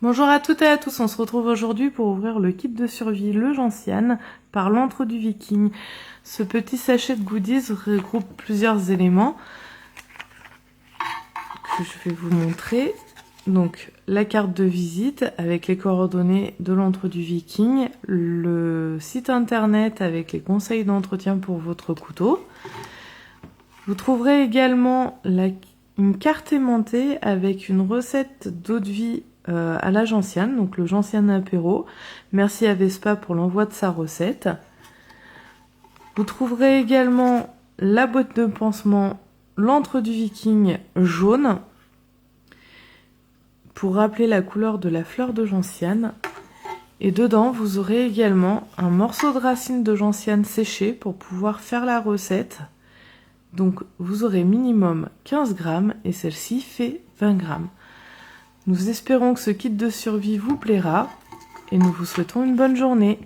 Bonjour à toutes et à tous, on se retrouve aujourd'hui pour ouvrir le kit de survie Le Gentiane par l'Antre du Viking. Ce petit sachet de goodies regroupe plusieurs éléments que je vais vous montrer. Donc la carte de visite avec les coordonnées de l'Antre du Viking, le site internet avec les conseils d'entretien pour votre couteau. Vous trouverez également une carte aimantée avec une recette d'eau de vie à la Gentiane, donc le Gentiane apéro. Merci à Vespa pour l'envoi de sa recette. Vous trouverez également la boîte de pansement, l'Antre du Viking jaune, pour rappeler la couleur de la fleur de gentiane. Et dedans, vous aurez également un morceau de racine de gentiane séché pour pouvoir faire la recette. Donc vous aurez minimum 15 grammes et celle-ci fait 20 grammes. Nous espérons que ce kit de survie vous plaira et nous vous souhaitons une bonne journée.